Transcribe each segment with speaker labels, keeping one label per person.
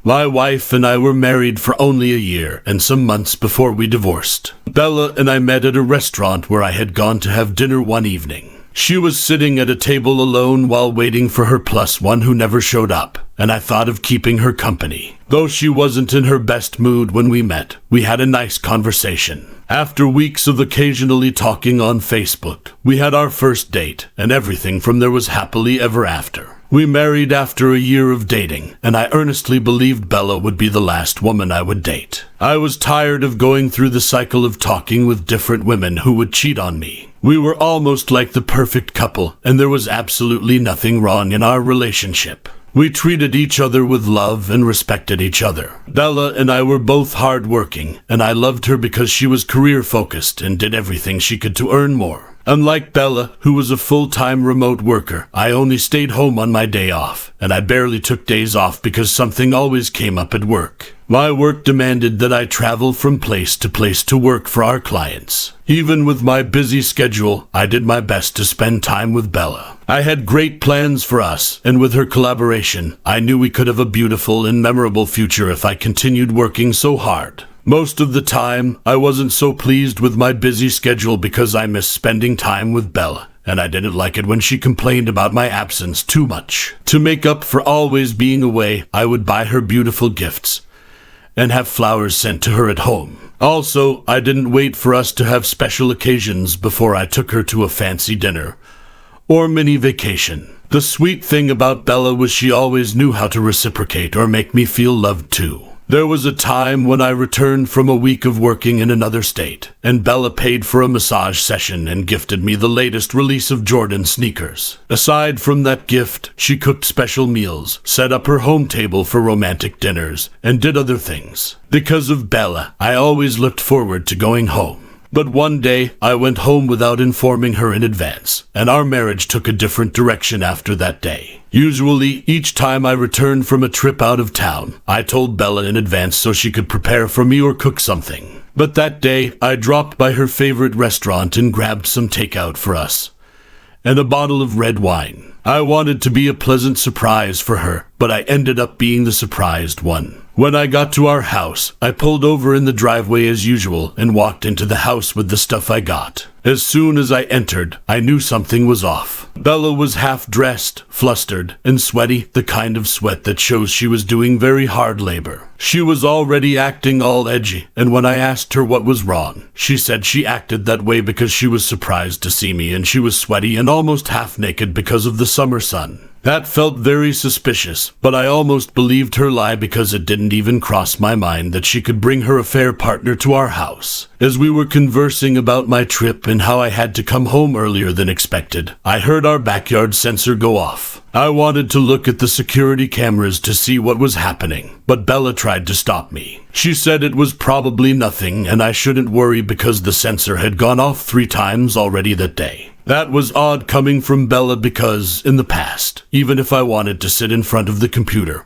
Speaker 1: My wife and I were married for only a year and some months before we divorced. Bella and I met at a restaurant where I had gone to have dinner one evening. She was sitting at a table alone while waiting for her plus one who never showed up, and I thought of keeping her company. Though she wasn't in her best mood when we met, we had a nice conversation. After weeks of occasionally talking on Facebook, we had our first date, and everything from there was happily ever after. We married after a year of dating, and I earnestly believed Bella would be the last woman I would date. I was tired of going through the cycle of talking with different women who would cheat on me. We were almost like the perfect couple, and there was absolutely nothing wrong in our relationship. We treated each other with love and respected each other. Bella and I were both hard-working, and I loved her because she was career-focused and did everything she could to earn more. Unlike Bella, who was a full-time remote worker, I only stayed home on my day off, and I barely took days off because something always came up at work. My work demanded that I travel from place to work for our clients. Even with my busy schedule, I did my best to spend time with Bella. I had great plans for us, and with her collaboration, I knew we could have a beautiful and memorable future if I continued working so hard. Most of the time, I wasn't so pleased with my busy schedule because I missed spending time with Bella, and I didn't like it when she complained about my absence too much. To make up for always being away, I would buy her beautiful gifts and have flowers sent to her at home. Also, I didn't wait for us to have special occasions before I took her to a fancy dinner or mini vacation. The sweet thing about Bella was she always knew how to reciprocate or make me feel loved too. There was a time when I returned from a week of working in another state, and Bella paid for a massage session and gifted me the latest release of Jordan sneakers. Aside from that gift, she cooked special meals, set up her home table for romantic dinners, and did other things. Because of Bella, I always looked forward to going home. But one day, I went home without informing her in advance, and our marriage took a different direction after that day. Usually, each time I returned from a trip out of town, I told Bella in advance so she could prepare for me or cook something. But that day, I dropped by her favorite restaurant and grabbed some takeout for us and a bottle of red wine. I wanted to be a pleasant surprise for her, but I ended up being the surprised one. When I got to our house, I pulled over in the driveway as usual and walked into the house with the stuff I got. As soon as I entered, I knew something was off. Bella was half-dressed, flustered, and sweaty, the kind of sweat that shows she was doing very hard labor. She was already acting all edgy, and when I asked her what was wrong, she said she acted that way because she was surprised to see me and she was sweaty and almost half-naked because of the summer sun. That felt very suspicious, but I almost believed her lie because it didn't even cross my mind that she could bring her affair partner to our house. As we were conversing about my trip and how I had to come home earlier than expected, I heard our backyard sensor go off. I wanted to look at the security cameras to see what was happening, but Bella tried to stop me. She said it was probably nothing and I shouldn't worry because the sensor had gone off 3 times already that day. That was odd coming from Bella because, in the past, even if I wanted to sit in front of the computer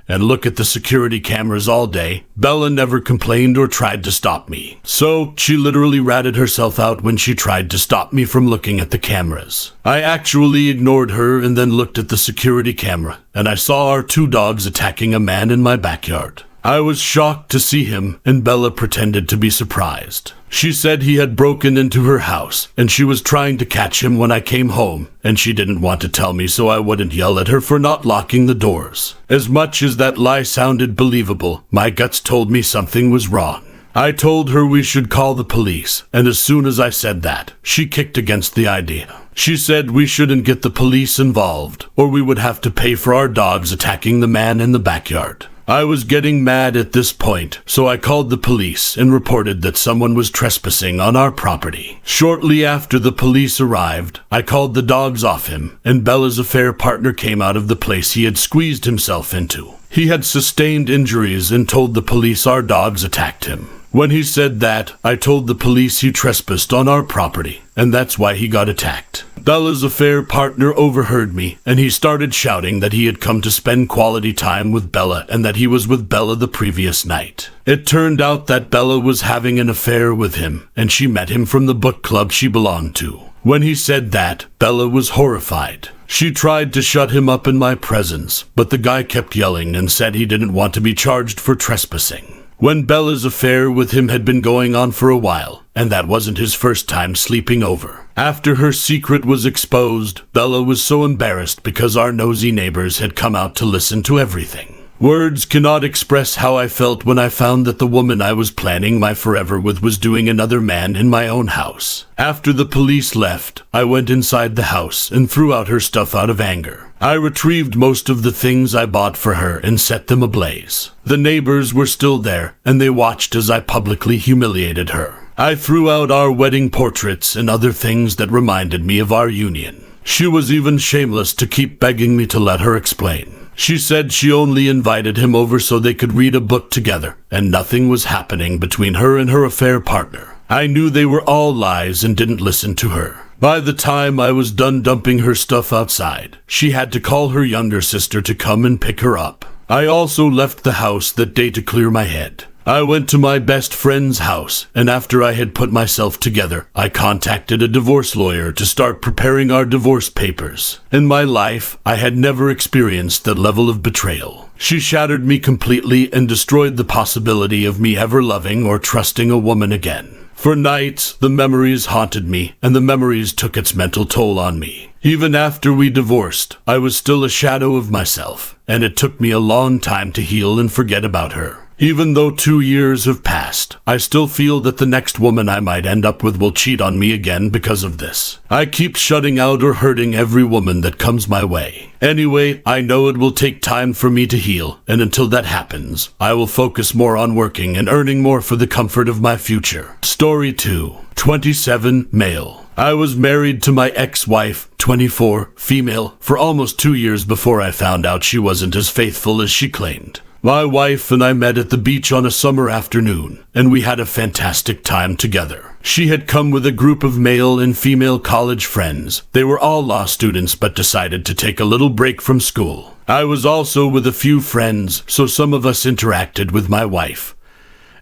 Speaker 1: and look at the security cameras all day, Bella never complained or tried to stop me. So, she literally ratted herself out when she tried to stop me from looking at the cameras. I actually ignored her and then looked at the security camera, and I saw our 2 dogs attacking a man in my backyard. I was shocked to see him, and Bella pretended to be surprised. She said he had broken into her house, and she was trying to catch him when I came home, and she didn't want to tell me so I wouldn't yell at her for not locking the doors. As much as that lie sounded believable, my guts told me something was wrong. I told her we should call the police, and as soon as I said that, she kicked against the idea. She said we shouldn't get the police involved, or we would have to pay for our dogs attacking the man in the backyard. I was getting mad at this point, so I called the police and reported that someone was trespassing on our property. Shortly after the police arrived, I called the dogs off him, and Bella's affair partner came out of the place he had squeezed himself into. He had sustained injuries and told the police our dogs attacked him. When he said that, I told the police he trespassed on our property, and that's why he got attacked. Bella's affair partner overheard me, and he started shouting that he had come to spend quality time with Bella and that he was with Bella the previous night. It turned out that Bella was having an affair with him, and she met him from the book club she belonged to. When he said that, Bella was horrified. She tried to shut him up in my presence, but the guy kept yelling and said he didn't want to be charged for trespassing. When Bella's affair with him had been going on for a while, and that wasn't his first time sleeping over. After her secret was exposed, Bella was so embarrassed because our nosy neighbors had come out to listen to everything. Words cannot express how I felt when I found that the woman I was planning my forever with was doing another man in my own house. After the police left, I went inside the house and threw out her stuff out of anger. I retrieved most of the things I bought for her and set them ablaze. The neighbors were still there, and they watched as I publicly humiliated her. I threw out our wedding portraits and other things that reminded me of our union. She was even shameless to keep begging me to let her explain. She said she only invited him over so they could read a book together, and nothing was happening between her and her affair partner. I knew they were all lies and didn't listen to her. By the time I was done dumping her stuff outside, she had to call her younger sister to come and pick her up. I also left the house that day to clear my head. I went to my best friend's house, and after I had put myself together, I contacted a divorce lawyer to start preparing our divorce papers. In my life, I had never experienced that level of betrayal. She shattered me completely and destroyed the possibility of me ever loving or trusting a woman again. For nights, the memories haunted me, and the memories took its mental toll on me. Even after we divorced, I was still a shadow of myself, and it took me a long time to heal and forget about her. Even though 2 years have passed, I still feel that the next woman I might end up with will cheat on me again because of this. I keep shutting out or hurting every woman that comes my way. Anyway, I know it will take time for me to heal, and until that happens, I will focus more on working and earning more for the comfort of my future. Story 2. 27, male. I was married to my ex-wife, 24, female, for almost 2 years before I found out she wasn't as faithful as she claimed. My wife and I met at the beach on a summer afternoon, and we had a fantastic time together. She had come with a group of male and female college friends. They were all law students but decided to take a little break from school. I was also with a few friends, so some of us interacted with my wife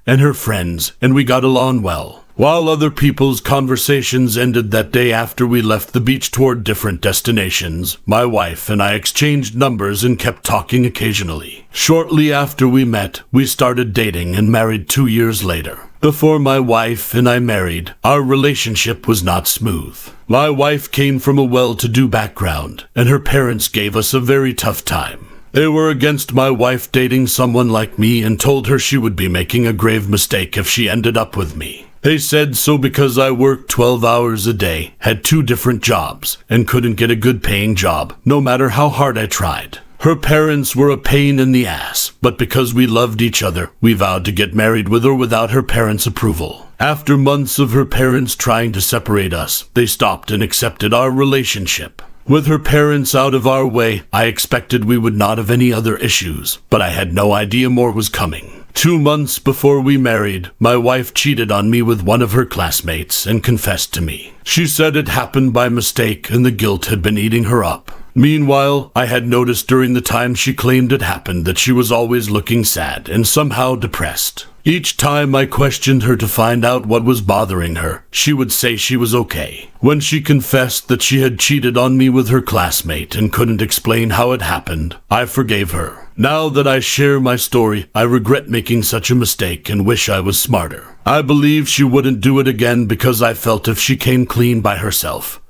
Speaker 1: and her friends, and we got along well. While other people's conversations ended that day after we left the beach toward different destinations, my wife and I exchanged numbers and kept talking occasionally. Shortly after we met, we started dating and married 2 years later. Before my wife and I married, our relationship was not smooth. My wife came from a well-to-do background, and her parents gave us a very tough time. They were against my wife dating someone like me and told her she would be making a grave mistake if she ended up with me. They said so because I worked 12 hours a day, had 2 different jobs, and couldn't get a good paying job, no matter how hard I tried. Her parents were a pain in the ass, but because we loved each other, we vowed to get married with or without her parents' approval. After months of her parents trying to separate us, they stopped and accepted our relationship. With her parents out of our way, I expected we would not have any other issues, but I had no idea more was coming. 2 months before we married, my wife cheated on me with one of her classmates and confessed to me. She said it happened by mistake and the guilt had been eating her up. Meanwhile, I had noticed during the time she claimed it happened that she was always looking sad and somehow depressed. Each time I questioned her to find out what was bothering her, she would say she was okay. When she confessed that she had cheated on me with her classmate and couldn't explain how it happened, I forgave her. Now that I share my story, I regret making such a mistake and wish I was smarter. I believe she wouldn't do it again because I felt if she came clean by herself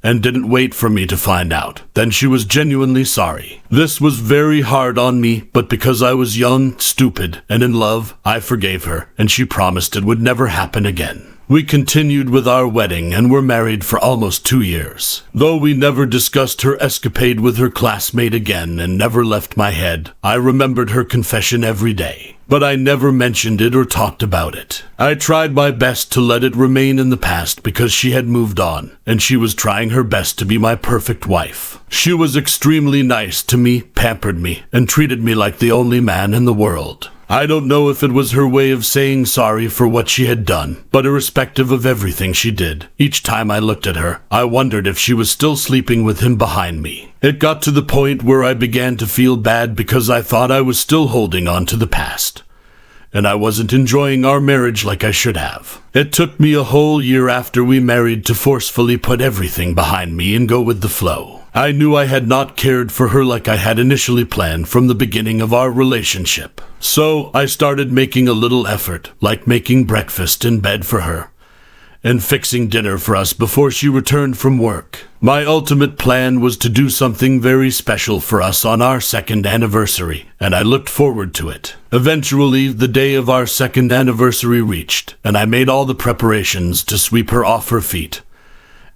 Speaker 1: and didn't wait for me to find out, then she was genuinely sorry. This was very hard on me, but because I was young, stupid, and in love, I forgave her, and she promised it would never happen again. We continued with our wedding and were married for almost 2 years. Though we never discussed her escapade with her classmate again and never left my head, I remembered her confession every day. But I never mentioned it or talked about it. I tried my best to let it remain in the past because she had moved on, and she was trying her best to be my perfect wife. She was extremely nice to me, pampered me, and treated me like the only man in the world. I don't know if it was her way of saying sorry for what she had done, but irrespective of everything she did, each time I looked at her, I wondered if she was still sleeping with him behind me. It got to the point where I began to feel bad because I thought I was still holding on to the past. and I wasn't enjoying our marriage like I should have. It took me a whole year after we married to forcefully put everything behind me and go with the flow. I knew I had not cared for her like I had initially planned from the beginning of our relationship. So I started making a little effort, like making breakfast in bed for her and fixing dinner for us before she returned from work. My ultimate plan was to do something very special for us on our second anniversary, and I looked forward to it. Eventually, the day of our second anniversary reached, and I made all the preparations to sweep her off her feet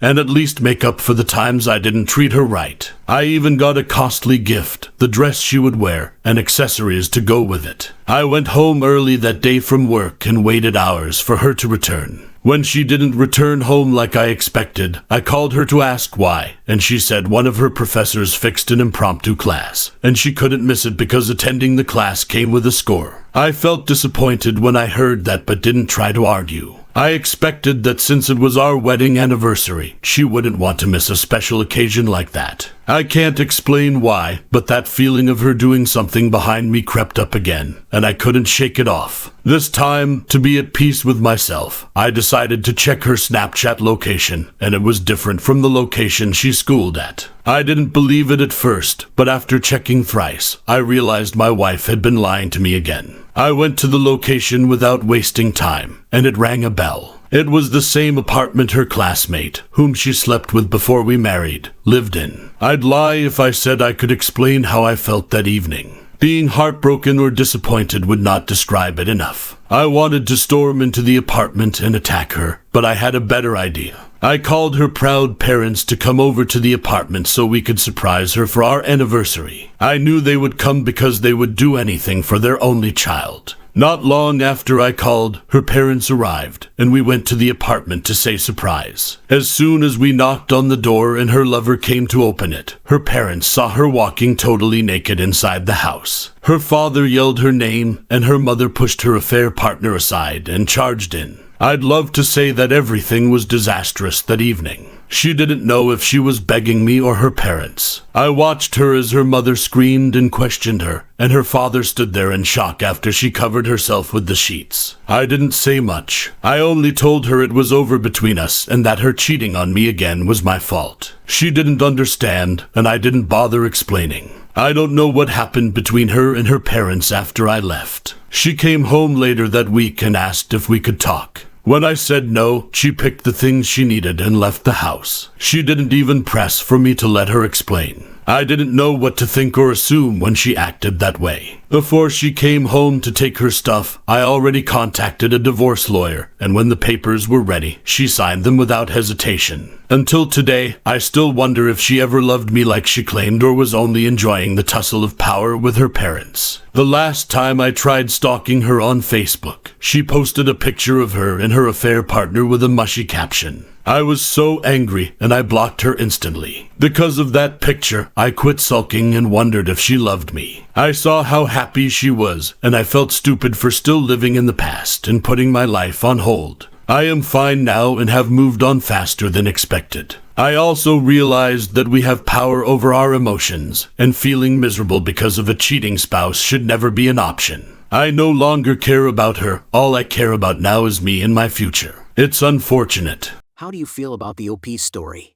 Speaker 1: and at least make up for the times I didn't treat her right. I even got a costly gift, the dress she would wear, and accessories to go with it. I went home early that day from work and waited hours for her to return. When she didn't return home like I expected, I called her to ask why, and she said one of her professors fixed an impromptu class, and she couldn't miss it because attending the class came with a score. I felt disappointed when I heard that but didn't try to argue. I expected that since it was our wedding anniversary, she wouldn't want to miss a special occasion like that. I can't explain why, but that feeling of her doing something behind me crept up again, and I couldn't shake it off. This time, to be at peace with myself, I decided to check her Snapchat location, and it was different from the location she schooled at. I didn't believe it at first, but after checking thrice, I realized my wife had been lying to me again. I went to the location without wasting time, and it rang a bell. It was the same apartment her classmate, whom she slept with before we married, lived in. I'd lie if I said I could explain how I felt that evening. Being heartbroken or disappointed would not describe it enough. I wanted to storm into the apartment and attack her, but I had a better idea. I called her proud parents to come over to the apartment so we could surprise her for our anniversary. I knew they would come because they would do anything for their only child. Not long after I called, her parents arrived, and we went to the apartment to say surprise. As soon as we knocked on the door and her lover came to open it, her parents saw her walking totally naked inside the house. Her father yelled her name, and her mother pushed her affair partner aside and charged in. I'd love to say that everything was disastrous that evening. She didn't know if she was begging me or her parents. I watched her as her mother screamed and questioned her, and her father stood there in shock after she covered herself with the sheets. I didn't say much. I only told her it was over between us and that her cheating on me again was my fault. She didn't understand, and I didn't bother explaining. I don't know what happened between her and her parents after I left. She came home later that week and asked if we could talk. When I said no, she picked the things she needed and left the house. She didn't even press for me to let her explain. I didn't know what to think or assume when she acted that way. Before she came home to take her stuff, I already contacted a divorce lawyer, and when the papers were ready, she signed them without hesitation. Until today, I still wonder if she ever loved me like she claimed or was only enjoying the tussle of power with her parents. The last time I tried stalking her on Facebook, she posted a picture of her and her affair partner with a mushy caption. I was so angry, and I blocked her instantly. Because of that picture, I quit sulking and wondered if she loved me. I saw how happy she was, and I felt stupid for still living in the past and putting my life on hold. I am fine now and have moved on faster than expected. I also realized that we have power over our emotions, and feeling miserable because of a cheating spouse should never be an option. I no longer care about her. All I care about now is me and my future. It's unfortunate.
Speaker 2: How do you feel about the OP story?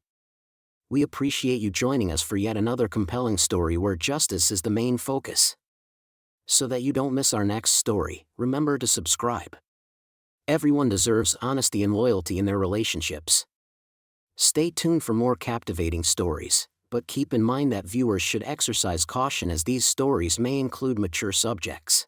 Speaker 2: We appreciate you joining us for yet another compelling story where justice is the main focus. So that you don't miss our next story, remember to subscribe. Everyone deserves honesty and loyalty in their relationships. Stay tuned for more captivating stories, but keep in mind that viewers should exercise caution as these stories may include mature subjects.